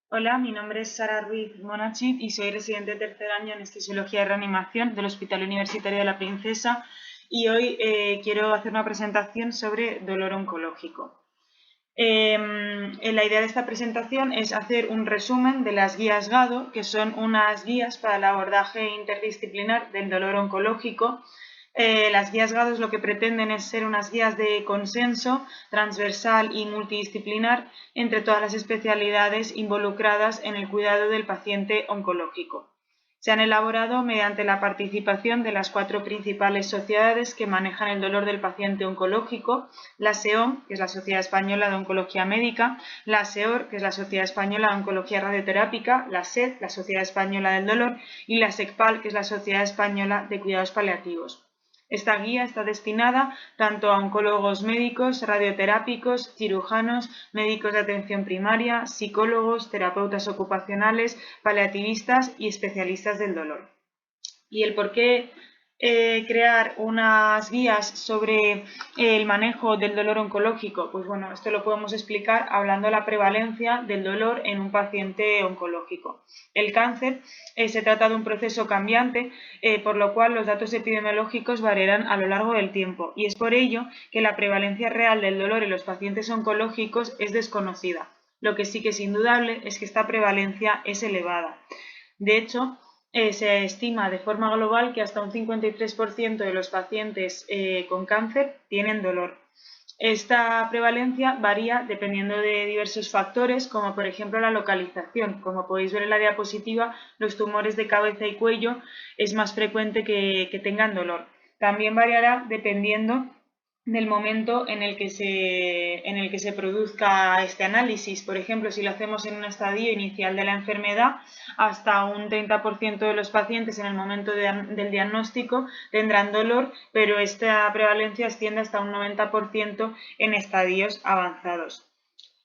Hola, mi nombre es Sara Ruiz Monachit y soy residente de tercer año en Anestesiología y Reanimación del Hospital Universitario de la Princesa y hoy quiero hacer una presentación sobre dolor oncológico. La idea de esta presentación es hacer un resumen de las guías GADO, que son unas guías para el abordaje interdisciplinar del dolor oncológico. Las guías GADO lo que pretenden es ser unas guías de consenso transversal y multidisciplinar entre todas las especialidades involucradas en el cuidado del paciente oncológico. Se han elaborado mediante la participación de las 4 principales sociedades que manejan el dolor del paciente oncológico: la SEOM, que es la Sociedad Española de Oncología Médica; la SEOR, que es la Sociedad Española de Oncología Radioterápica; la SED, la Sociedad Española del Dolor; y la SECPAL, que es la Sociedad Española de Cuidados Paliativos. Esta guía está destinada tanto a oncólogos médicos, radioterápicos, cirujanos, médicos de atención primaria, psicólogos, terapeutas ocupacionales, paliativistas y especialistas del dolor. Y el por qué crear unas guías sobre el manejo del dolor oncológico, pues bueno, esto lo podemos explicar hablando de la prevalencia del dolor en un paciente oncológico. El cáncer se trata de un proceso cambiante, por lo cual los datos epidemiológicos variarán a lo largo del tiempo, y es por ello que la prevalencia real del dolor en los pacientes oncológicos es desconocida. Lo que sí que es indudable es que esta prevalencia es elevada. De hecho, se estima de forma global que hasta un 53% de los pacientes con cáncer tienen dolor. Esta prevalencia varía dependiendo de diversos factores, como por ejemplo la localización. Como podéis ver en la diapositiva, los tumores de cabeza y cuello es más frecuente que tengan dolor. También variará dependiendo del momento en el que se produzca este análisis. Por ejemplo, si lo hacemos en un estadio inicial de la enfermedad, hasta un 30% de los pacientes en el momento del diagnóstico tendrán dolor, pero esta prevalencia asciende hasta un 90% en estadios avanzados.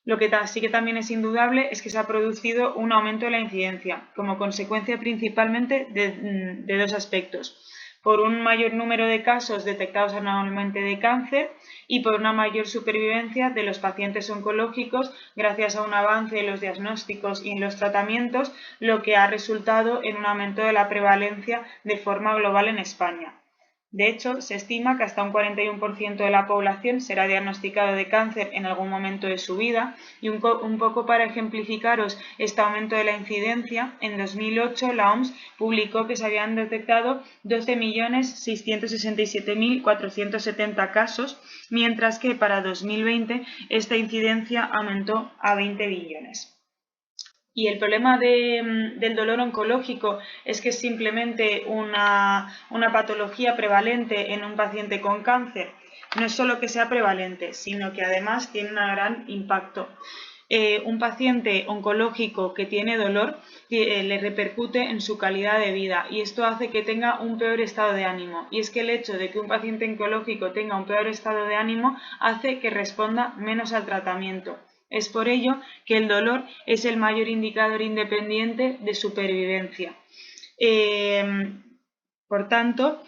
Lo que sí que también es indudable es que se ha producido un aumento de la incidencia, como consecuencia principalmente de 2 aspectos: por un mayor número de casos detectados anualmente de cáncer y por una mayor supervivencia de los pacientes oncológicos gracias a un avance en los diagnósticos y en los tratamientos, lo que ha resultado en un aumento de la prevalencia de forma global en España. De hecho, se estima que hasta un 41% de la población será diagnosticado de cáncer en algún momento de su vida, y un poco para ejemplificaros este aumento de la incidencia, en 2008 la OMS publicó que se habían detectado 12.667.470 casos, mientras que para 2020 esta incidencia aumentó a 20 millones. Y el problema del dolor oncológico es que es simplemente una patología prevalente en un paciente con cáncer. No es solo que sea prevalente, sino que además tiene un gran impacto. Un paciente oncológico que tiene dolor le repercute en su calidad de vida, y esto hace que tenga un peor estado de ánimo. Y es que el hecho de que un paciente oncológico tenga un peor estado de ánimo hace que responda menos al tratamiento. Es por ello que el dolor es el mayor indicador independiente de supervivencia. Por tanto,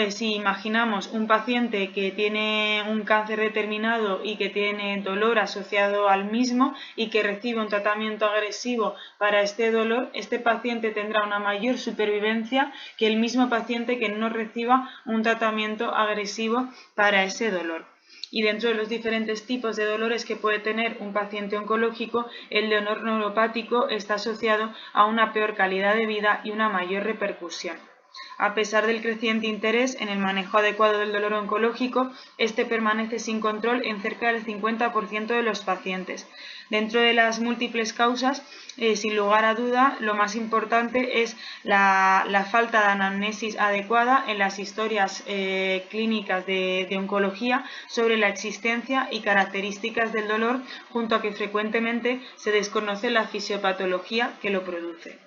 si imaginamos un paciente que tiene un cáncer determinado y que tiene dolor asociado al mismo y que recibe un tratamiento agresivo para este dolor, este paciente tendrá una mayor supervivencia que el mismo paciente que no reciba un tratamiento agresivo para ese dolor. Y dentro de los diferentes tipos de dolores que puede tener un paciente oncológico, el dolor neuropático está asociado a una peor calidad de vida y una mayor repercusión. A pesar del creciente interés en el manejo adecuado del dolor oncológico, este permanece sin control en cerca del 50% de los pacientes. Dentro de las múltiples causas, sin lugar a duda, lo más importante es la falta de anamnesis adecuada en las historias clínicas de oncología sobre la existencia y características del dolor, junto a que frecuentemente se desconoce la fisiopatología que lo produce.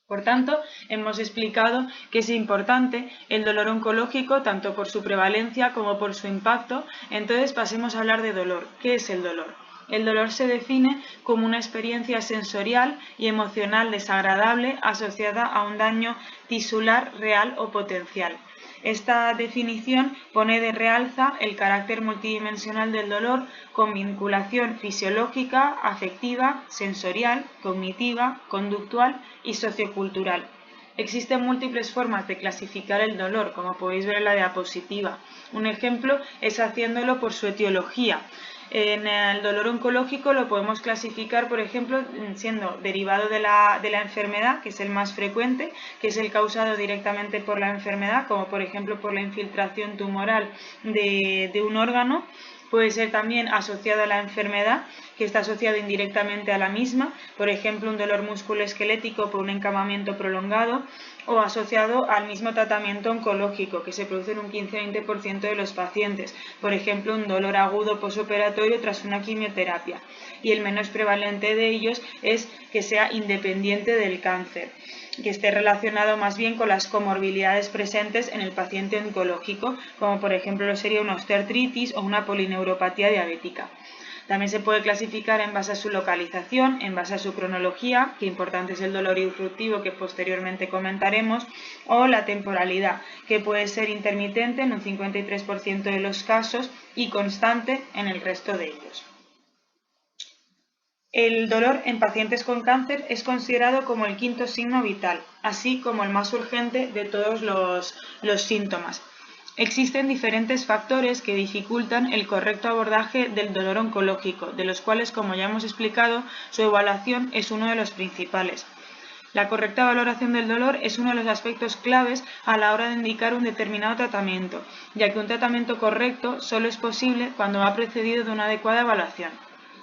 Por tanto, hemos explicado que es importante el dolor oncológico tanto por su prevalencia como por su impacto. Entonces pasemos a hablar de dolor. ¿Qué es el dolor? El dolor se define como una experiencia sensorial y emocional desagradable asociada a un daño tisular real o potencial. Esta definición pone de realza el carácter multidimensional del dolor con vinculación fisiológica, afectiva, sensorial, cognitiva, conductual y sociocultural. Existen múltiples formas de clasificar el dolor, como podéis ver en la diapositiva. Un ejemplo es haciéndolo por su etiología. En el dolor oncológico lo podemos clasificar, por ejemplo, siendo derivado de la enfermedad, que es el más frecuente, que es el causado directamente por la enfermedad, como por ejemplo por la infiltración tumoral de un órgano. Puede ser también asociado a la enfermedad, que está asociado indirectamente a la misma, por ejemplo un dolor musculoesquelético por un encamamiento prolongado, o asociado al mismo tratamiento oncológico, que se produce en un 15-20% de los pacientes, por ejemplo un dolor agudo posoperatorio tras una quimioterapia, y el menos prevalente de ellos es que sea independiente del cáncer, que esté relacionado más bien con las comorbilidades presentes en el paciente oncológico, como por ejemplo lo sería una osteoartritis o una polineuropatía diabética. También se puede clasificar en base a su localización, en base a su cronología, que importante es el dolor irruptivo que posteriormente comentaremos, o la temporalidad, que puede ser intermitente en un 53% de los casos y constante en el resto de ellos. El dolor en pacientes con cáncer es considerado como el quinto signo vital, así como el más urgente de todos los síntomas. Existen diferentes factores que dificultan el correcto abordaje del dolor oncológico, de los cuales, como ya hemos explicado, su evaluación es uno de los principales. La correcta valoración del dolor es uno de los aspectos claves a la hora de indicar un determinado tratamiento, ya que un tratamiento correcto solo es posible cuando va precedido de una adecuada evaluación.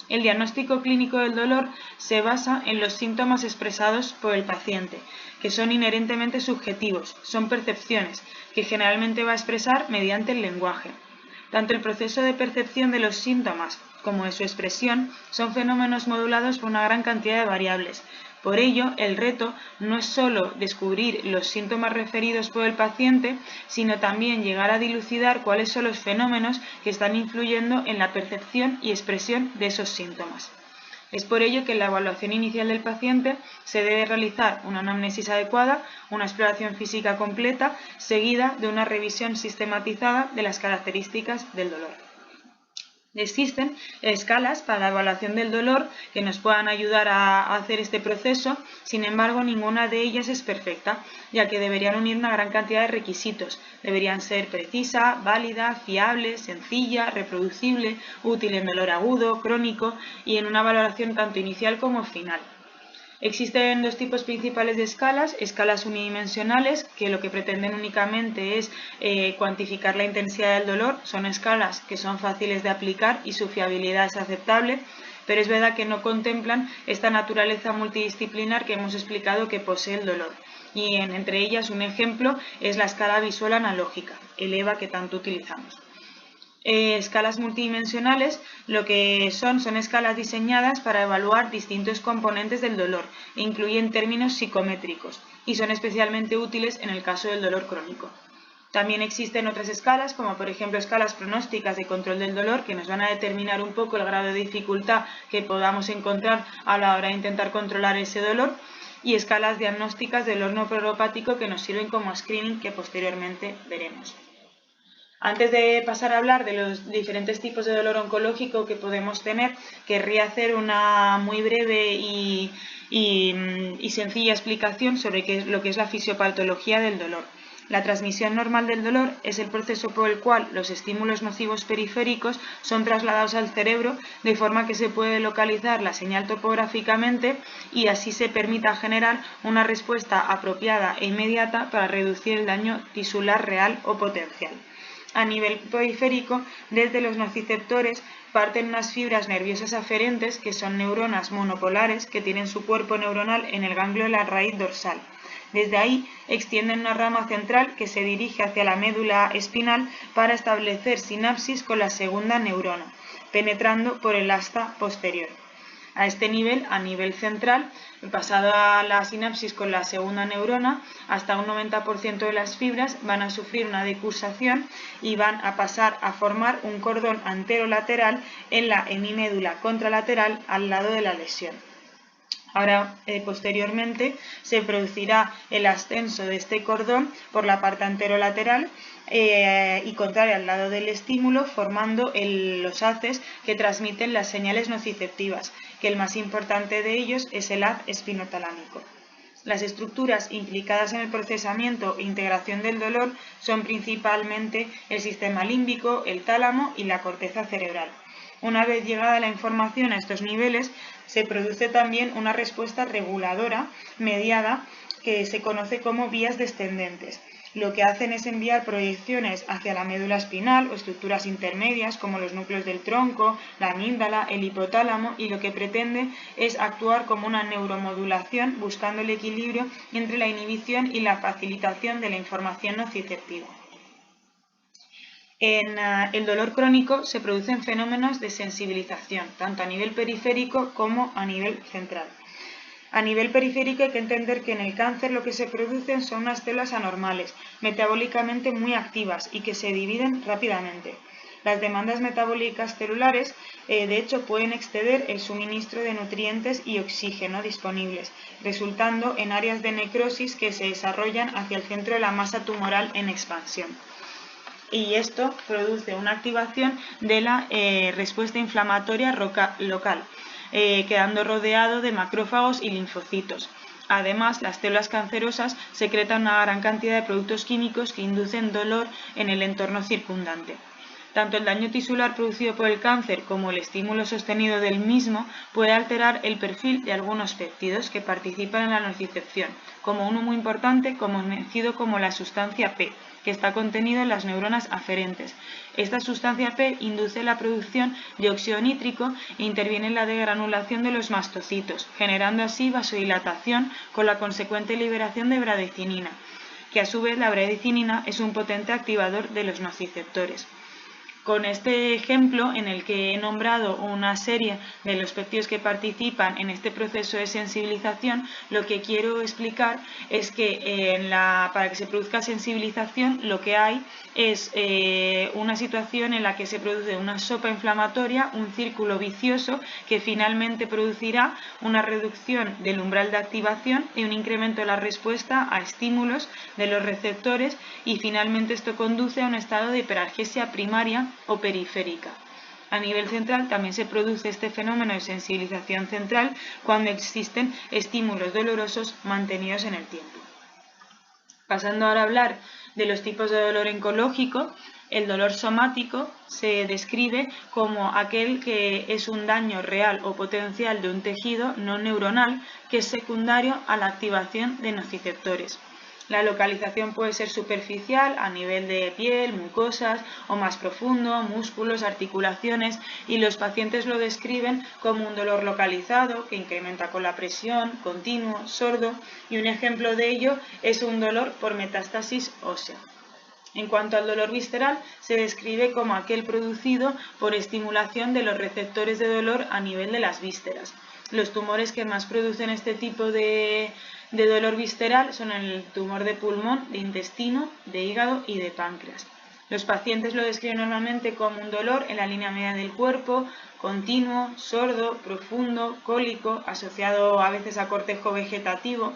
El diagnóstico clínico del dolor se basa en los síntomas expresados por el paciente, que son inherentemente subjetivos, son percepciones, que generalmente va a expresar mediante el lenguaje. Tanto el proceso de percepción de los síntomas como de su expresión son fenómenos modulados por una gran cantidad de variables. Por ello, el reto no es solo descubrir los síntomas referidos por el paciente, sino también llegar a dilucidar cuáles son los fenómenos que están influyendo en la percepción y expresión de esos síntomas. Es por ello que en la evaluación inicial del paciente se debe realizar una anamnesis adecuada, una exploración física completa, seguida de una revisión sistematizada de las características del dolor. Existen escalas para la evaluación del dolor que nos puedan ayudar a hacer este proceso, sin embargo ninguna de ellas es perfecta, ya que deberían unir una gran cantidad de requisitos. Deberían ser precisa, válida, fiable, sencilla, reproducible, útil en dolor agudo, crónico y en una valoración tanto inicial como final. Existen dos tipos principales de escalas unidimensionales, que lo que pretenden únicamente es cuantificar la intensidad del dolor. Son escalas que son fáciles de aplicar y su fiabilidad es aceptable, pero es verdad que no contemplan esta naturaleza multidisciplinar que hemos explicado que posee el dolor. Y entre ellas un ejemplo es la escala visual analógica, el EVA que tanto utilizamos. Escalas multidimensionales lo que son escalas diseñadas para evaluar distintos componentes del dolor e incluyen términos psicométricos y son especialmente útiles en el caso del dolor crónico. También existen otras escalas, como por ejemplo escalas pronósticas de control del dolor, que nos van a determinar un poco el grado de dificultad que podamos encontrar a la hora de intentar controlar ese dolor, y escalas diagnósticas del dolor no neuropático que nos sirven como screening, que posteriormente veremos. Antes de pasar a hablar de los diferentes tipos de dolor oncológico que podemos tener, querría hacer una muy breve y sencilla explicación sobre lo que es la fisiopatología del dolor. La transmisión normal del dolor es el proceso por el cual los estímulos nocivos periféricos son trasladados al cerebro de forma que se puede localizar la señal topográficamente y así se permita generar una respuesta apropiada e inmediata para reducir el daño tisular real o potencial. A nivel periférico, desde los nociceptores parten unas fibras nerviosas aferentes que son neuronas monopolares que tienen su cuerpo neuronal en el ganglio de la raíz dorsal. Desde ahí extienden una rama central que se dirige hacia la médula espinal para establecer sinapsis con la segunda neurona, penetrando por el asta posterior. A este nivel, a nivel central, pasado a la sinapsis con la segunda neurona, hasta un 90% de las fibras van a sufrir una decursación y van a pasar a formar un cordón anterolateral en la hemimédula contralateral al lado de la lesión. Ahora, posteriormente, se producirá el ascenso de este cordón por la parte anterolateral y contraria al lado del estímulo, formando los haces que transmiten las señales nociceptivas, que el más importante de ellos es el haz espinotalámico. Las estructuras implicadas en el procesamiento e integración del dolor son principalmente el sistema límbico, el tálamo y la corteza cerebral. Una vez llegada la información a estos niveles, se produce también una respuesta reguladora mediada que se conoce como vías descendentes. Lo que hacen es enviar proyecciones hacia la médula espinal o estructuras intermedias como los núcleos del tronco, la amígdala, el hipotálamo, y lo que pretende es actuar como una neuromodulación buscando el equilibrio entre la inhibición y la facilitación de la información nociceptiva. En el dolor crónico se producen fenómenos de sensibilización, tanto a nivel periférico como a nivel central. A nivel periférico hay que entender que en el cáncer lo que se producen son unas células anormales, metabólicamente muy activas y que se dividen rápidamente. Las demandas metabólicas celulares, de hecho, pueden exceder el suministro de nutrientes y oxígeno disponibles, resultando en áreas de necrosis que se desarrollan hacia el centro de la masa tumoral en expansión. Y esto produce una activación de la respuesta inflamatoria local, quedando rodeado de macrófagos y linfocitos. Además, las células cancerosas secretan una gran cantidad de productos químicos que inducen dolor en el entorno circundante. Tanto el daño tisular producido por el cáncer como el estímulo sostenido del mismo puede alterar el perfil de algunos péptidos que participan en la nocicepción, como uno muy importante conocido como la sustancia P, que está contenido en las neuronas aferentes. Esta sustancia P induce la producción de óxido nítrico e interviene en la degranulación de los mastocitos, generando así vasodilatación con la consecuente liberación de bradecinina, que a su vez la bradecinina es un potente activador de los nociceptores. Con este ejemplo, en el que he nombrado una serie de los péptidos que participan en este proceso de sensibilización, lo que quiero explicar es que para que se produzca sensibilización lo que hay es una situación en la que se produce una sopa inflamatoria, un círculo vicioso que finalmente producirá una reducción del umbral de activación y un incremento de la respuesta a estímulos de los receptores, y finalmente esto conduce a un estado de hiperalgesia primaria o periférica. A nivel central también se produce este fenómeno de sensibilización central cuando existen estímulos dolorosos mantenidos en el tiempo. Pasando ahora a hablar de los tipos de dolor oncológico, el dolor somático se describe como aquel que es un daño real o potencial de un tejido no neuronal que es secundario a la activación de nociceptores. La localización puede ser superficial, a nivel de piel, mucosas, o más profundo, músculos, articulaciones, y los pacientes lo describen como un dolor localizado que incrementa con la presión, continuo, sordo, y un ejemplo de ello es un dolor por metástasis ósea. En cuanto al dolor visceral, se describe como aquel producido por estimulación de los receptores de dolor a nivel de las vísceras. Los tumores que más producen este tipo de dolor visceral son el tumor de pulmón, de intestino, de hígado y de páncreas. Los pacientes lo describen normalmente como un dolor en la línea media del cuerpo, continuo, sordo, profundo, cólico, asociado a veces a cortejo vegetativo.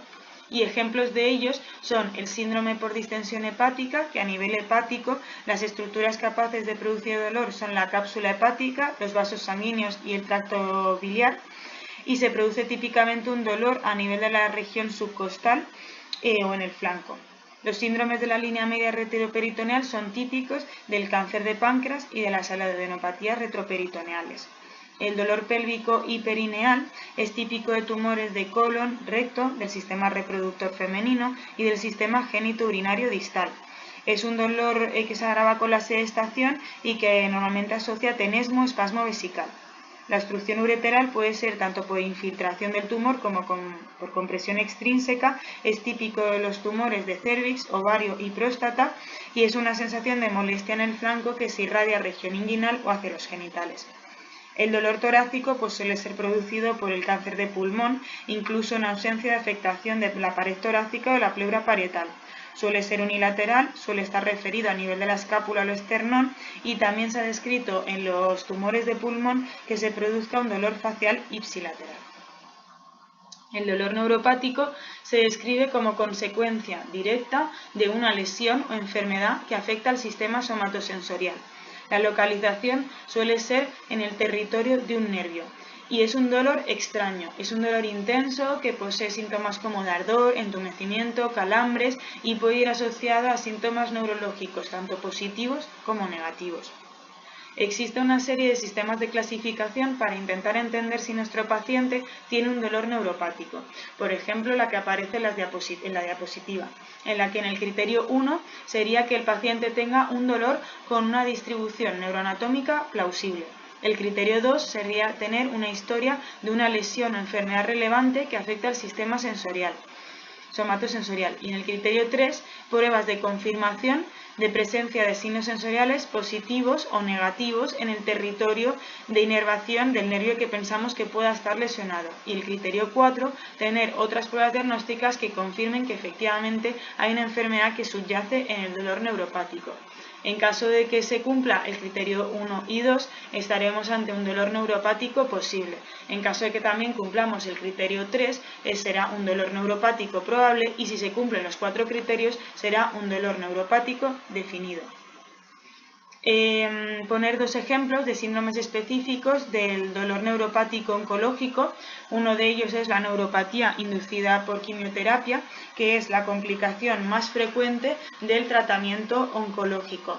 Y ejemplos de ellos son el síndrome por distensión hepática, que a nivel hepático las estructuras capaces de producir dolor son la cápsula hepática, los vasos sanguíneos y el tracto biliar, y se produce típicamente un dolor a nivel de la región subcostal o en el flanco. Los síndromes de la línea media retroperitoneal son típicos del cáncer de páncreas y de las adenopatías retroperitoneales. El dolor pélvico y perineal es típico de tumores de colon, recto, del sistema reproductor femenino y del sistema genitourinario distal. Es un dolor que se agrava con la sedestación y que normalmente asocia tenesmo, espasmo vesical. La obstrucción ureteral puede ser tanto por infiltración del tumor como por compresión extrínseca. Es típico de los tumores de cérvix, ovario y próstata, y es una sensación de molestia en el flanco que se irradia a región inguinal o hacia los genitales. El dolor torácico suele ser producido por el cáncer de pulmón, incluso en ausencia de afectación de la pared torácica o la pleura parietal. Suele ser unilateral, suele estar referido a nivel de la escápula o el esternón, y también se ha descrito en los tumores de pulmón que se produzca un dolor facial ipsilateral. El dolor neuropático se describe como consecuencia directa de una lesión o enfermedad que afecta al sistema somatosensorial. La localización suele ser en el territorio de un nervio y es un dolor extraño, es un dolor intenso que posee síntomas como de ardor, entumecimiento, calambres y puede ir asociado a síntomas neurológicos tanto positivos como negativos. Existe una serie de sistemas de clasificación para intentar entender si nuestro paciente tiene un dolor neuropático. Por ejemplo, la que aparece en la diapositiva, en la que en el criterio 1 sería que el paciente tenga un dolor con una distribución neuroanatómica plausible. El criterio 2 sería tener una historia de una lesión o enfermedad relevante que afecta al sistema somatosensorial. Y en el criterio 3, pruebas de confirmación de presencia de signos sensoriales positivos o negativos en el territorio de inervación del nervio que pensamos que pueda estar lesionado. Y el criterio 4, tener otras pruebas diagnósticas que confirmen que efectivamente hay una enfermedad que subyace en el dolor neuropático. En caso de que se cumpla el criterio 1 y 2, estaremos ante un dolor neuropático posible. En caso de que también cumplamos el criterio 3, será un dolor neuropático probable y si se cumplen los 4 criterios, será un dolor neuropático definido. Poner 2 ejemplos de síndromes específicos del dolor neuropático oncológico. Uno de ellos es la neuropatía inducida por quimioterapia, que es la complicación más frecuente del tratamiento oncológico,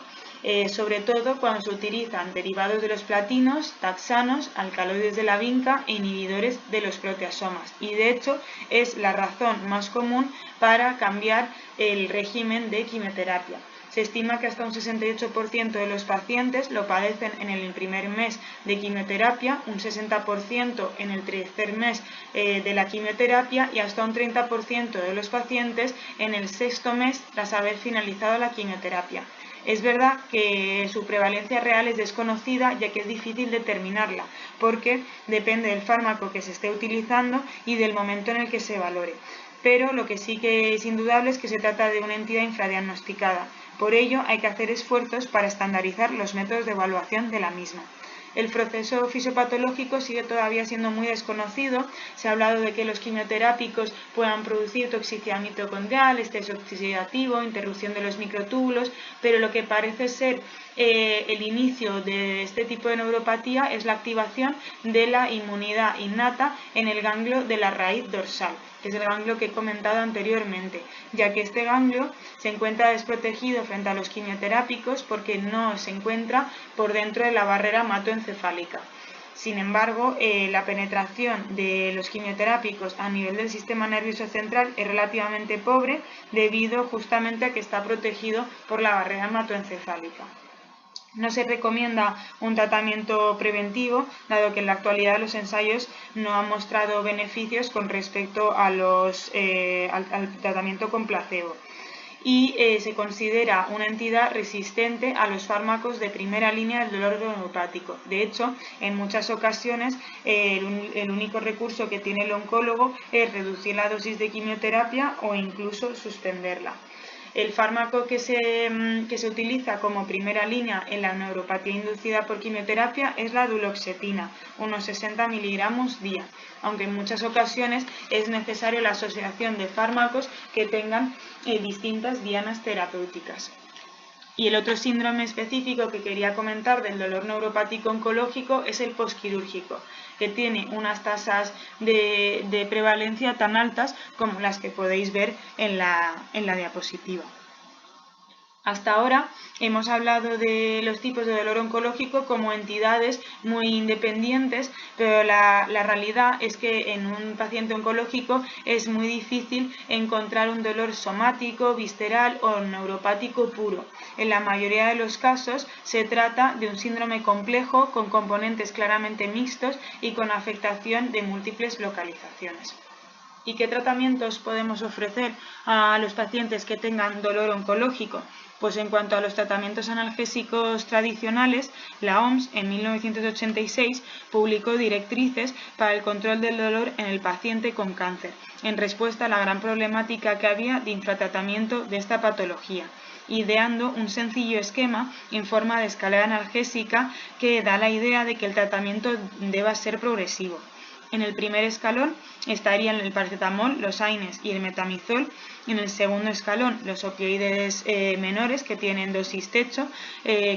sobre todo cuando se utilizan derivados de los platinos, taxanos, alcaloides de la vinca e inhibidores de los proteasomas. Y de hecho es la razón más común para cambiar el régimen de quimioterapia. Se estima que hasta un 68% de los pacientes lo padecen en el primer mes de quimioterapia, un 60% en el tercer mes de la quimioterapia y hasta un 30% de los pacientes en el sexto mes tras haber finalizado la quimioterapia. Es verdad que su prevalencia real es desconocida, ya que es difícil determinarla, porque depende del fármaco que se esté utilizando y del momento en el que se valore. Pero lo que sí que es indudable es que se trata de una entidad infradiagnosticada. Por ello, hay que hacer esfuerzos para estandarizar los métodos de evaluación de la misma. El proceso fisiopatológico sigue todavía siendo muy desconocido. Se ha hablado de que los quimioterápicos puedan producir toxicidad mitocondrial, estrés oxidativo, interrupción de los microtúbulos, pero lo que parece ser el inicio de este tipo de neuropatía es la activación de la inmunidad innata en el ganglio de la raíz dorsal, que es el ganglio que he comentado anteriormente, ya que este ganglio se encuentra desprotegido frente a los quimioterápicos porque no se encuentra por dentro de la barrera hematoencefálica. Sin embargo, la penetración de los quimioterápicos a nivel del sistema nervioso central es relativamente pobre debido justamente a que está protegido por la barrera hematoencefálica. No se recomienda un tratamiento preventivo, dado que en la actualidad los ensayos no han mostrado beneficios con respecto a al tratamiento con placebo. Y se considera una entidad resistente a los fármacos de primera línea del dolor neuropático. De hecho, en muchas ocasiones el único recurso que tiene el oncólogo es reducir la dosis de quimioterapia o incluso suspenderla. El fármaco que se utiliza como primera línea en la neuropatía inducida por quimioterapia es la duloxetina, unos 60 miligramos día, aunque en muchas ocasiones es necesario la asociación de fármacos que tengan distintas dianas terapéuticas. Y el otro síndrome específico que quería comentar del dolor neuropático oncológico es el posquirúrgico, que tiene unas tasas de prevalencia tan altas como las que podéis ver en la diapositiva. Hasta ahora hemos hablado de los tipos de dolor oncológico como entidades muy independientes, pero la realidad es que en un paciente oncológico es muy difícil encontrar un dolor somático, visceral o neuropático puro. En la mayoría de los casos se trata de un síndrome complejo con componentes claramente mixtos y con afectación de múltiples localizaciones. ¿Y qué tratamientos podemos ofrecer a los pacientes que tengan dolor oncológico? Pues en cuanto a los tratamientos analgésicos tradicionales, la OMS en 1986 publicó directrices para el control del dolor en el paciente con cáncer, en respuesta a la gran problemática que había de infratratamiento de esta patología, ideando un sencillo esquema en forma de escalera analgésica que da la idea de que el tratamiento deba ser progresivo. En el primer escalón estarían el paracetamol, los AINES y el metamizol. En el segundo escalón, los opioides menores que tienen dosis techo,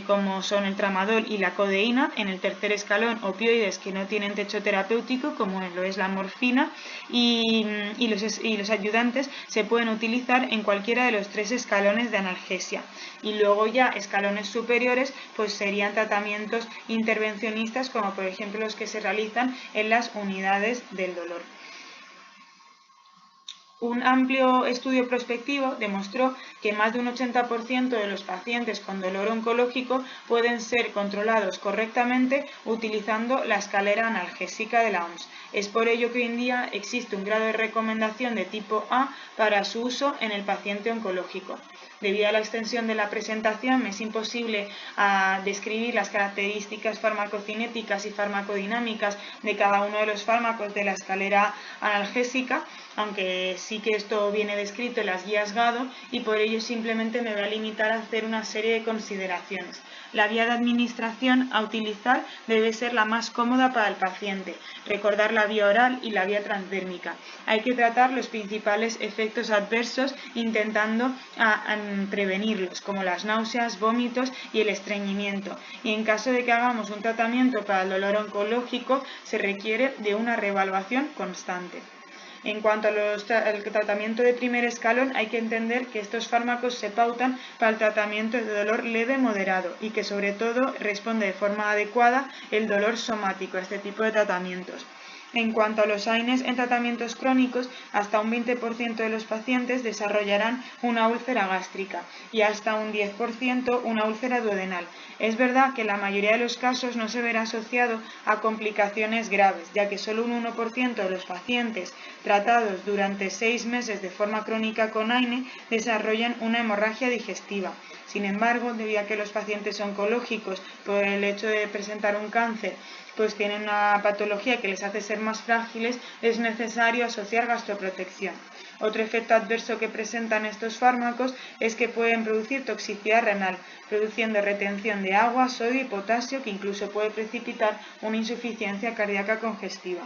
como son el tramadol y la codeína. En el tercer escalón, opioides que no tienen techo terapéutico, como lo es la morfina, y los ayudantes se pueden utilizar en cualquiera de los 3 escalones de analgesia. Y luego ya escalones superiores, pues serían tratamientos intervencionistas, como por ejemplo los que se realizan en las unidades del dolor. Un amplio estudio prospectivo demostró que más de un 80% de los pacientes con dolor oncológico pueden ser controlados correctamente utilizando la escalera analgésica de la OMS. Es por ello que hoy en día existe un grado de recomendación de tipo A para su uso en el paciente oncológico. Debido a la extensión de la presentación, me es imposible describir las características farmacocinéticas y farmacodinámicas de cada uno de los fármacos de la escalera analgésica, aunque sí que esto viene descrito en las guías GADO, y por ello simplemente me voy a limitar a hacer una serie de consideraciones. La vía de administración a utilizar debe ser la más cómoda para el paciente, recordar la vía oral y la vía transdérmica. Hay que tratar los principales efectos adversos intentando prevenirlos, como las náuseas, vómitos y el estreñimiento. Y en caso de que hagamos un tratamiento para el dolor oncológico, se requiere de una reevaluación constante. En cuanto al tratamiento de primer escalón, hay que entender que estos fármacos se pautan para el tratamiento de dolor leve moderado y que sobre todo responde de forma adecuada el dolor somático a este tipo de tratamientos. En cuanto a los AINES en tratamientos crónicos, hasta un 20% de los pacientes desarrollarán una úlcera gástrica y hasta un 10% una úlcera duodenal. Es verdad que en la mayoría de los casos no se verá asociado a complicaciones graves, ya que solo un 1% de los pacientes tratados durante 6 meses de forma crónica con AINE desarrollan una hemorragia digestiva. Sin embargo, debido a que los pacientes oncológicos, por el hecho de presentar un cáncer, pues tienen una patología que les hace ser más frágiles, es necesario asociar gastroprotección. Otro efecto adverso que presentan estos fármacos es que pueden producir toxicidad renal, produciendo retención de agua, sodio y potasio, que incluso puede precipitar una insuficiencia cardíaca congestiva.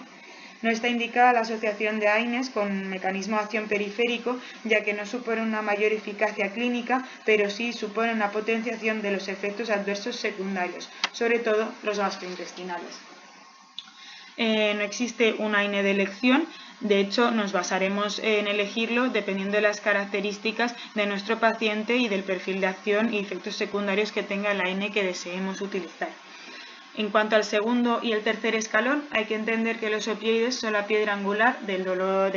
No está indicada la asociación de AINES con mecanismo de acción periférico, ya que no supone una mayor eficacia clínica, pero sí supone una potenciación de los efectos adversos secundarios, sobre todo los gastrointestinales. No existe un AINE de elección. De hecho, nos basaremos en elegirlo dependiendo de las características de nuestro paciente y del perfil de acción y efectos secundarios que tenga el AINE que deseemos utilizar. En cuanto al segundo y el tercer escalón, hay que entender que los opioides son la piedra angular del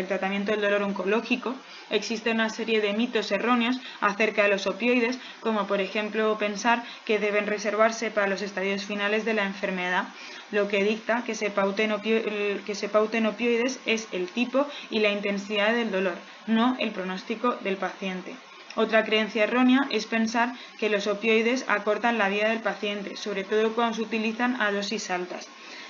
tratamiento del dolor oncológico. Existe una serie de mitos erróneos acerca de los opioides, como por ejemplo pensar que deben reservarse para los estadios finales de la enfermedad. Lo que dicta que se pauten opioides es el tipo y la intensidad del dolor, no el pronóstico del paciente. Otra creencia errónea es pensar que los opioides acortan la vida del paciente, sobre todo cuando se utilizan a dosis altas.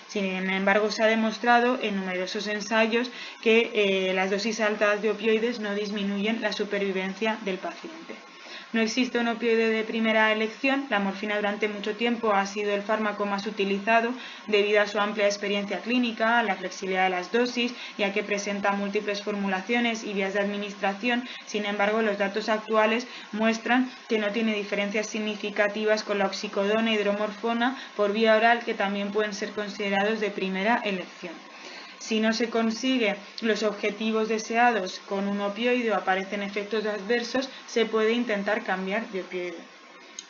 Sin embargo, se ha demostrado en numerosos ensayos que las dosis altas de opioides no disminuyen la supervivencia del paciente. No existe un opioide de primera elección. La morfina durante mucho tiempo ha sido el fármaco más utilizado debido a su amplia experiencia clínica, la flexibilidad de las dosis, ya que presenta múltiples formulaciones y vías de administración. Sin embargo, los datos actuales muestran que no tiene diferencias significativas con la oxicodona y hidromorfona por vía oral, que también pueden ser considerados de primera elección. Si no se consiguen los objetivos deseados con un opioide o aparecen efectos adversos, se puede intentar cambiar de opioide.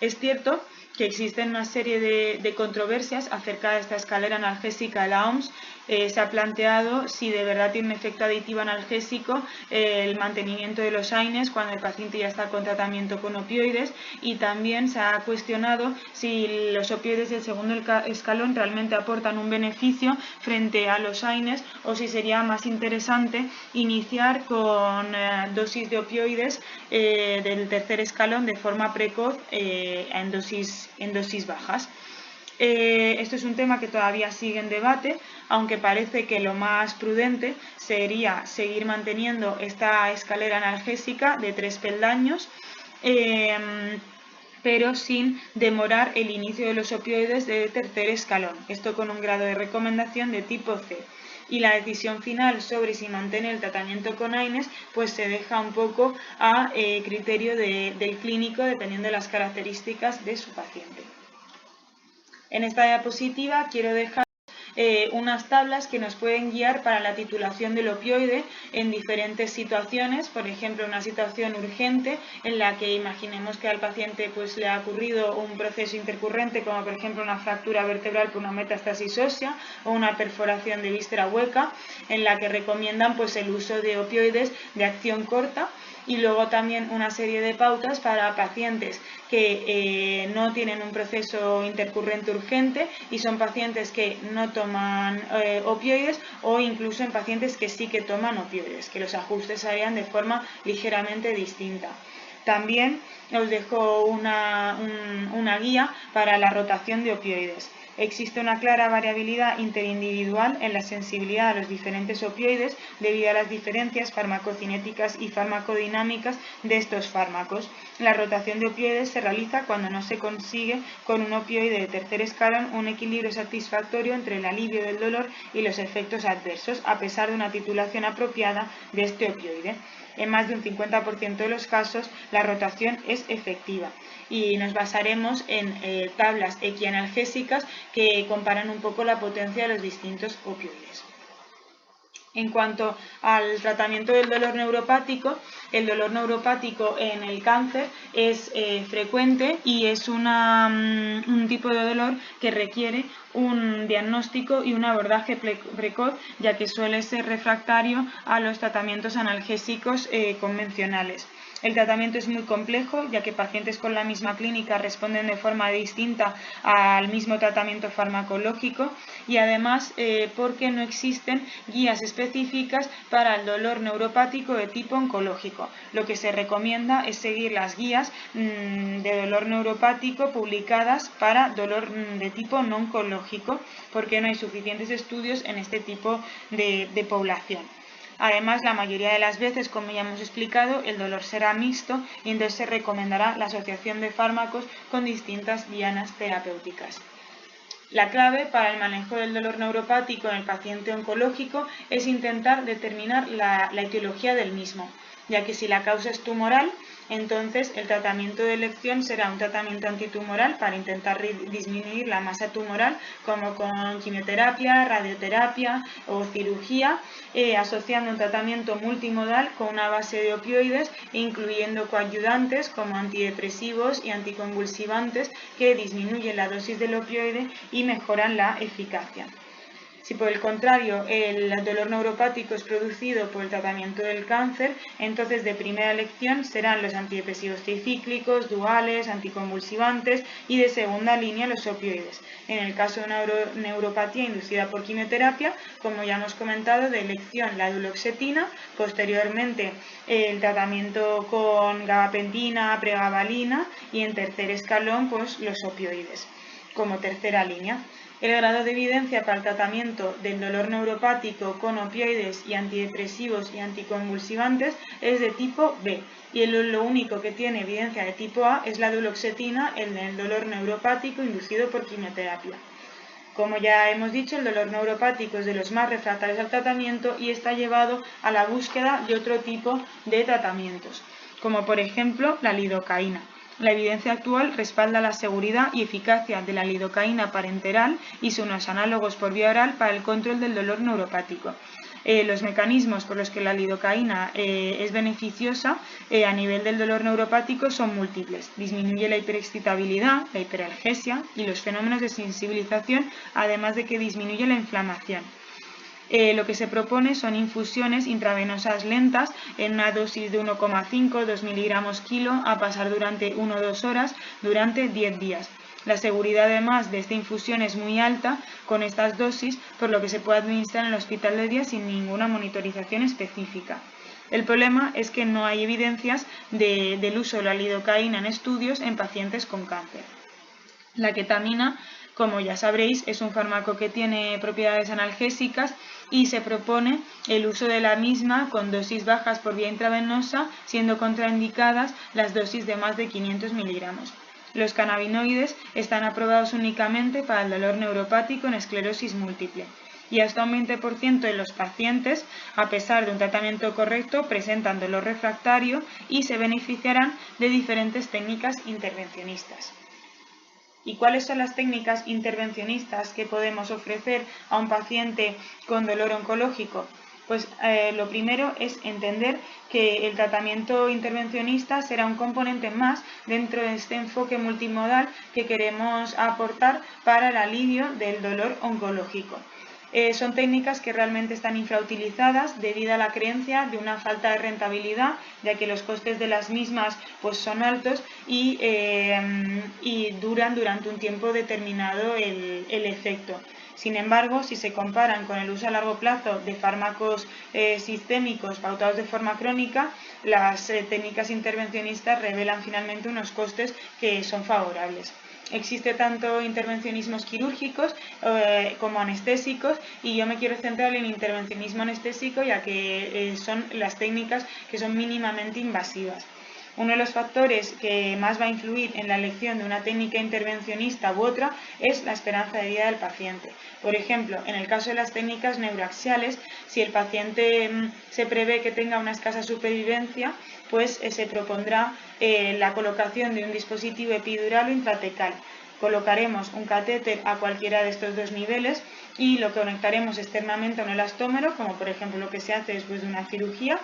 Es cierto que existen una serie de controversias acerca de esta escalera analgésica de la OMS. Se ha planteado si de verdad tiene un efecto aditivo analgésico el mantenimiento de los AINES cuando el paciente ya está con tratamiento con opioides, y también se ha cuestionado si los opioides del segundo escalón realmente aportan un beneficio frente a los AINES, o si sería más interesante iniciar con dosis de opioides del tercer escalón de forma precoz en dosis bajas. Esto es un tema que todavía sigue en debate, aunque parece que lo más prudente sería seguir manteniendo esta escalera analgésica de 3 peldaños, pero sin demorar el inicio de los opioides de tercer escalón, esto con un grado de recomendación de tipo C. y la decisión final sobre si mantener el tratamiento con AINES pues se deja un poco a criterio del clínico dependiendo de las características de su paciente. En esta diapositiva quiero dejar unas tablas que nos pueden guiar para la titulación del opioide en diferentes situaciones, por ejemplo, una situación urgente en la que imaginemos que al paciente pues, le ha ocurrido un proceso intercurrente, como por ejemplo una fractura vertebral por una metástasis ósea o una perforación de víscera hueca, en la que recomiendan pues, el uso de opioides de acción corta. Y luego también una serie de pautas para pacientes que no tienen un proceso intercurrente urgente y son pacientes que no toman opioides, o incluso en pacientes que sí que toman opioides, que los ajustes se harían de forma ligeramente distinta. También os dejo una guía para la rotación de opioides. Existe una clara variabilidad interindividual en la sensibilidad a los diferentes opioides debido a las diferencias farmacocinéticas y farmacodinámicas de estos fármacos. La rotación de opioides se realiza cuando no se consigue con un opioide de tercer escalón un equilibrio satisfactorio entre el alivio del dolor y los efectos adversos, a pesar de una titulación apropiada de este opioide. En más de un 50% de los casos, la rotación es efectiva. Y nos basaremos en tablas equianalgésicas que comparan un poco la potencia de los distintos opioides. En cuanto al tratamiento del dolor neuropático, el dolor neuropático en el cáncer es frecuente y es un tipo de dolor que requiere un diagnóstico y un abordaje precoz, ya que suele ser refractario a los tratamientos analgésicos convencionales. El tratamiento es muy complejo, ya que pacientes con la misma clínica responden de forma distinta al mismo tratamiento farmacológico, y además porque no existen guías específicas para el dolor neuropático de tipo oncológico. Lo que se recomienda es seguir las guías de dolor neuropático publicadas para dolor de tipo no oncológico, porque no hay suficientes estudios en este tipo de población. Además, la mayoría de las veces, como ya hemos explicado, el dolor será mixto y entonces se recomendará la asociación de fármacos con distintas dianas terapéuticas. La clave para el manejo del dolor neuropático en el paciente oncológico es intentar determinar la etiología del mismo, ya que si la causa es tumoral, entonces el tratamiento de elección será un tratamiento antitumoral para intentar disminuir la masa tumoral, como con quimioterapia, radioterapia o cirugía, asociando un tratamiento multimodal con una base de opioides, incluyendo coadyuvantes como antidepresivos y anticonvulsivantes que disminuyen la dosis del opioide y mejoran la eficacia. Si por el contrario el dolor neuropático es producido por el tratamiento del cáncer, entonces de primera elección serán los antidepresivos tricíclicos, duales, anticonvulsivantes y de segunda línea los opioides. En el caso de una neuropatía inducida por quimioterapia, como ya hemos comentado, de elección la duloxetina, posteriormente el tratamiento con gabapentina, pregabalina y en tercer escalón pues los opioides como tercera línea. El grado de evidencia para el tratamiento del dolor neuropático con opioides y antidepresivos y anticonvulsivantes es de tipo B, y lo único que tiene evidencia de tipo A es la duloxetina en el dolor neuropático inducido por quimioterapia. Como ya hemos dicho, el dolor neuropático es de los más refractarios al tratamiento y está llevado a la búsqueda de otro tipo de tratamientos, como por ejemplo la lidocaína. La evidencia actual respalda la seguridad y eficacia de la lidocaína parenteral y sus análogos por vía oral para el control del dolor neuropático. Los mecanismos por los que la lidocaína es beneficiosa a nivel del dolor neuropático son múltiples. Disminuye la hiperexcitabilidad, la hiperalgesia y los fenómenos de sensibilización, además de que disminuye la inflamación. Lo que se propone son infusiones intravenosas lentas en una dosis de 1,5-2 miligramos kilo a pasar durante 1 o 2 horas durante 10 días. La seguridad además de esta infusión es muy alta con estas dosis, por lo que se puede administrar en el hospital de día sin ninguna monitorización específica. El problema es que no hay evidencias del uso de la lidocaína en estudios en pacientes con cáncer. La ketamina, como ya sabréis, es un fármaco que tiene propiedades analgésicas y se propone el uso de la misma con dosis bajas por vía intravenosa, siendo contraindicadas las dosis de más de 500 miligramos. Los cannabinoides están aprobados únicamente para el dolor neuropático en esclerosis múltiple. y hasta un 20% de los pacientes, a pesar de un tratamiento correcto, presentan dolor refractario y se beneficiarán de diferentes técnicas intervencionistas. ¿Y cuáles son las técnicas intervencionistas que podemos ofrecer a un paciente con dolor oncológico? Pues lo primero es entender que el tratamiento intervencionista será un componente más dentro de este enfoque multimodal que queremos aportar para el alivio del dolor oncológico. Son técnicas que realmente están infrautilizadas debido a la creencia de una falta de rentabilidad, ya que los costes de las mismas pues, son altos y duran durante un tiempo determinado el efecto. Sin embargo, si se comparan con el uso a largo plazo de fármacos sistémicos pautados de forma crónica, las técnicas intervencionistas revelan finalmente unos costes que son favorables. Existe tanto intervencionismos quirúrgicos como anestésicos, y yo me quiero centrar en intervencionismo anestésico, ya que son las técnicas que son mínimamente invasivas. Uno de los factores que más va a influir en la elección de una técnica intervencionista u otra es la esperanza de vida del paciente. Por ejemplo, en el caso de las técnicas neuroaxiales, si el paciente se prevé que tenga una escasa supervivencia, pues se propondrá la colocación de un dispositivo epidural o intratecal. Colocaremos un catéter a cualquiera de estos dos niveles y lo conectaremos externamente a un elastómero, como por ejemplo lo que se hace después de una cirugía,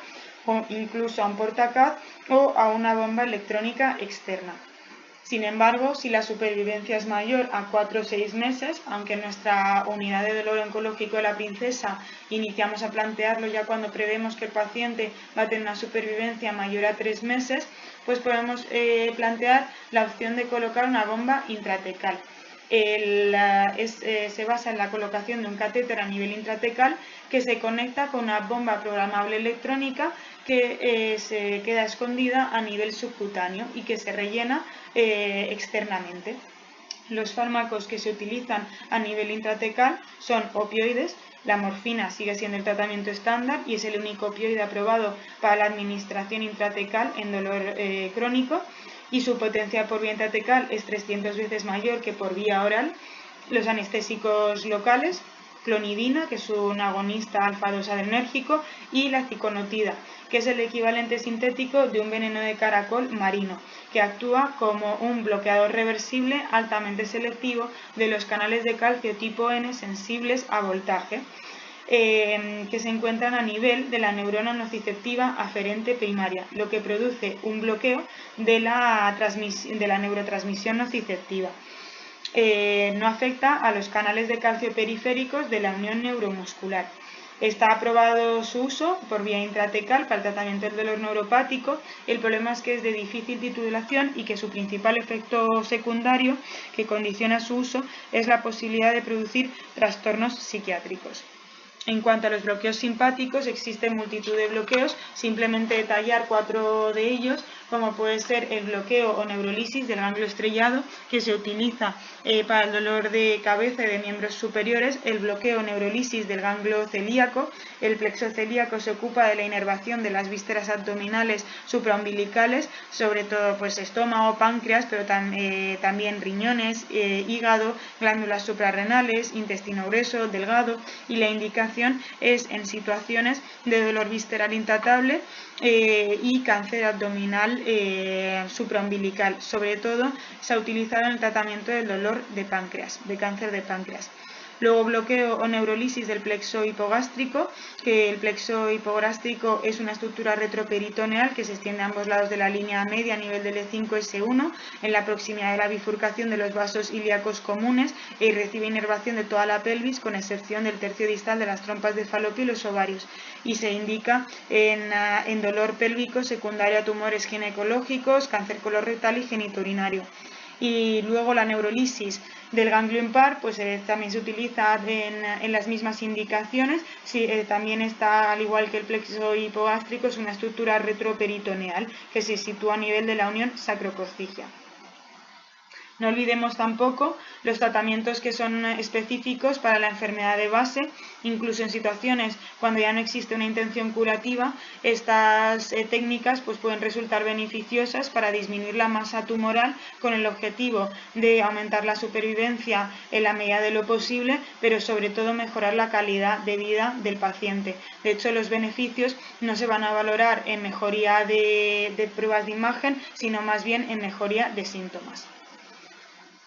o incluso a un portaCAD o a una bomba electrónica externa. Sin embargo, si la supervivencia es mayor a 4 o 6 meses, aunque en nuestra unidad de dolor oncológico de la Princesa iniciamos a plantearlo ya cuando prevemos que el paciente va a tener una supervivencia mayor a 3 meses, pues podemos plantear la opción de colocar una bomba intratecal. Se basa en la colocación de un catéter a nivel intratecal que se conecta con una bomba programable electrónica que se queda escondida a nivel subcutáneo y que se rellena externamente. Los fármacos que se utilizan a nivel intratecal son opioides. La morfina sigue siendo el tratamiento estándar y es el único opioide aprobado para la administración intratecal en dolor crónico, y su potencia por vía intratecal es 300 veces mayor que por vía oral. Los anestésicos locales, clonidina, que es un agonista alfa-2 adrenérgico, y la ciconotida, que es el equivalente sintético de un veneno de caracol marino, que actúa como un bloqueador reversible altamente selectivo de los canales de calcio tipo N sensibles a voltaje, que se encuentran a nivel de la neurona nociceptiva aferente primaria, lo que produce un bloqueo de la neurotransmisión nociceptiva. No afecta a los canales de calcio periféricos de la unión neuromuscular. Está aprobado su uso por vía intratecal para el tratamiento del dolor neuropático. El problema es que es de difícil titulación y que su principal efecto secundario que condiciona su uso es la posibilidad de producir trastornos psiquiátricos. En cuanto a los bloqueos simpáticos, existen multitud de bloqueos, simplemente detallar 4 de ellos, como puede ser el bloqueo o neurolisis del ganglio estrellado, que se utiliza para el dolor de cabeza y de miembros superiores, el bloqueo o neurolisis del ganglio celíaco. El plexo celíaco se ocupa de la inervación de las vísceras abdominales supraumbilicales, sobre todo pues estómago, páncreas, pero también riñones, hígado, glándulas suprarrenales, intestino grueso, delgado, y la indicación es en situaciones de dolor visceral intratable y cáncer abdominal supraumbilical. Sobre todo se ha utilizado en el tratamiento del dolor de páncreas, de cáncer de páncreas. Luego, bloqueo o neurolisis del plexo hipogástrico, que el plexo hipogástrico es una estructura retroperitoneal que se extiende a ambos lados de la línea media a nivel del E5-S1, en la proximidad de la bifurcación de los vasos ilíacos comunes, y recibe inervación de toda la pelvis, con excepción del tercio distal de las trompas de falopio y los ovarios, y se indica en dolor pélvico secundario a tumores ginecológicos, cáncer colorectal y genitourinario. Y luego la neurolisis del ganglio impar, pues también se utiliza en las mismas indicaciones. También está, al igual que el plexo hipogástrico, es una estructura retroperitoneal que se sitúa a nivel de la unión sacrococcygeal. No olvidemos tampoco los tratamientos que son específicos para la enfermedad de base, incluso en situaciones cuando ya no existe una intención curativa, estas técnicas pues, pueden resultar beneficiosas para disminuir la masa tumoral con el objetivo de aumentar la supervivencia en la medida de lo posible, pero sobre todo mejorar la calidad de vida del paciente. De hecho, los beneficios no se van a valorar en mejoría de pruebas de imagen, sino más bien en mejoría de síntomas.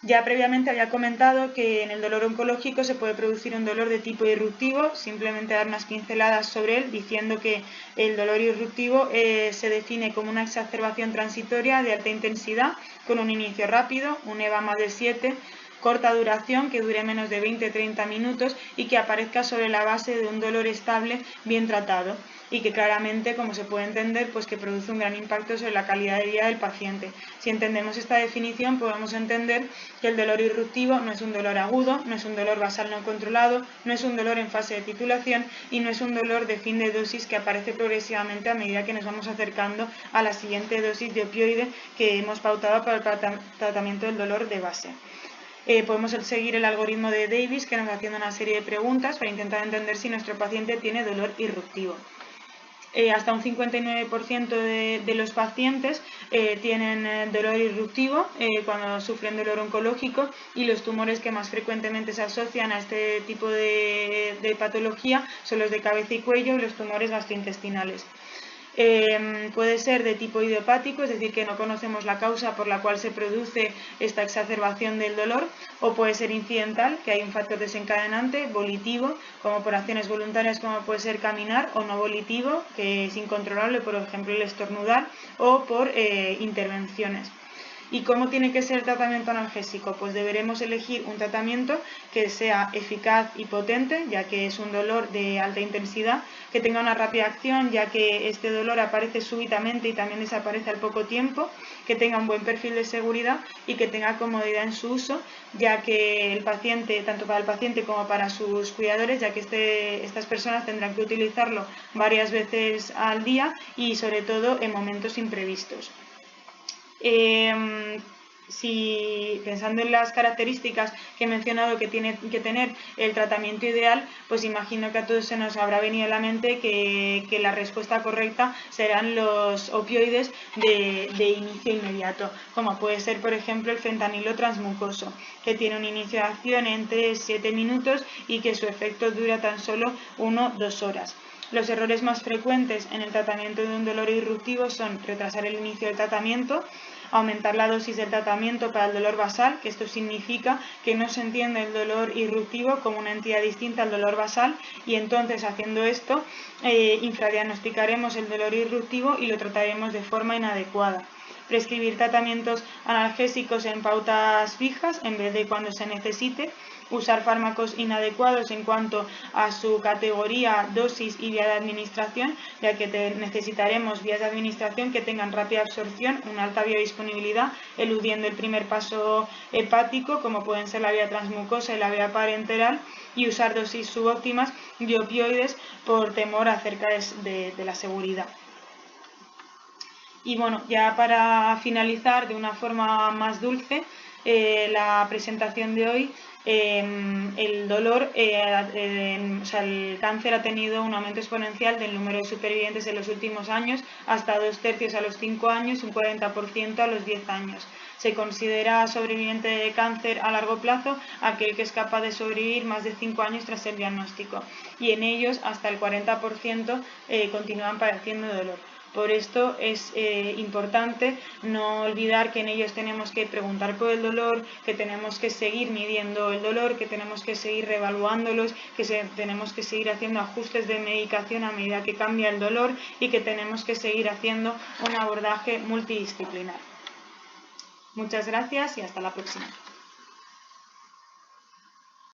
Ya previamente había comentado que en el dolor oncológico se puede producir un dolor de tipo irruptivo, simplemente dar unas pinceladas sobre él diciendo que el dolor irruptivo se define como una exacerbación transitoria de alta intensidad con un inicio rápido, un EVA más de 7, corta duración, que dure menos de 20-30 minutos y que aparezca sobre la base de un dolor estable bien tratado y que claramente, como se puede entender, pues que produce un gran impacto sobre la calidad de vida del paciente. Si entendemos esta definición, podemos entender que el dolor irruptivo no es un dolor agudo, no es un dolor basal no controlado, no es un dolor en fase de titulación y no es un dolor de fin de dosis que aparece progresivamente a medida que nos vamos acercando a la siguiente dosis de opioide que hemos pautado para el tratamiento del dolor de base. Podemos seguir el algoritmo de Davis, que nos va haciendo una serie de preguntas para intentar entender si nuestro paciente tiene dolor irruptivo. Hasta un 59% de los pacientes tienen dolor irruptivo cuando sufren dolor oncológico, y los tumores que más frecuentemente se asocian a este tipo de patología son los de cabeza y cuello y los tumores gastrointestinales. Puede ser de tipo idiopático, es decir, que no conocemos la causa por la cual se produce esta exacerbación del dolor, o puede ser incidental, que hay un factor desencadenante, volitivo, como por acciones voluntarias como puede ser caminar, o no volitivo, que es incontrolable, por ejemplo el estornudar, o por intervenciones. ¿Y cómo tiene que ser el tratamiento analgésico? Pues deberemos elegir un tratamiento que sea eficaz y potente, ya que es un dolor de alta intensidad, que tenga una rápida acción, ya que este dolor aparece súbitamente y también desaparece al poco tiempo, que tenga un buen perfil de seguridad y que tenga comodidad en su uso, ya que el paciente, tanto para el paciente como para sus cuidadores, ya que estas personas tendrán que utilizarlo varias veces al día y sobre todo en momentos imprevistos. Si pensando en las características que he mencionado que tiene que tener el tratamiento ideal, pues imagino que a todos se nos habrá venido a la mente que la respuesta correcta serán los opioides de inicio inmediato, como puede ser por ejemplo el fentanilo transmucoso, que tiene un inicio de acción en 3-7 minutos y que su efecto dura tan solo 1-2 horas. Los errores más frecuentes en el tratamiento de un dolor irruptivo son retrasar el inicio del tratamiento, aumentar la dosis del tratamiento para el dolor basal, que esto significa que no se entiende el dolor irruptivo como una entidad distinta al dolor basal, y entonces haciendo esto infradiagnosticaremos el dolor irruptivo y lo trataremos de forma inadecuada. Prescribir tratamientos analgésicos en pautas fijas en vez de cuando se necesite. Usar fármacos inadecuados en cuanto a su categoría, dosis y vía de administración, ya que necesitaremos vías de administración que tengan rápida absorción, una alta biodisponibilidad, eludiendo el primer paso hepático, como pueden ser la vía transmucosa y la vía parenteral, y usar dosis subóptimas de opioides por temor acerca de la seguridad. Y bueno, ya para finalizar de una forma más dulce la presentación de hoy, el dolor, el cáncer ha tenido un aumento exponencial del número de supervivientes en los últimos años, hasta 2/3 a los 5 años y un 40% a los 10 años. Se considera sobreviviente de cáncer a largo plazo aquel que es capaz de sobrevivir más de 5 años tras el diagnóstico, y en ellos hasta el 40% continúan padeciendo dolor. Por esto es importante no olvidar que en ellos tenemos que preguntar por el dolor, que tenemos que seguir midiendo el dolor, que tenemos que seguir reevaluándolos, que tenemos que seguir haciendo ajustes de medicación a medida que cambia el dolor y que tenemos que seguir haciendo un abordaje multidisciplinar. Muchas gracias y hasta la próxima.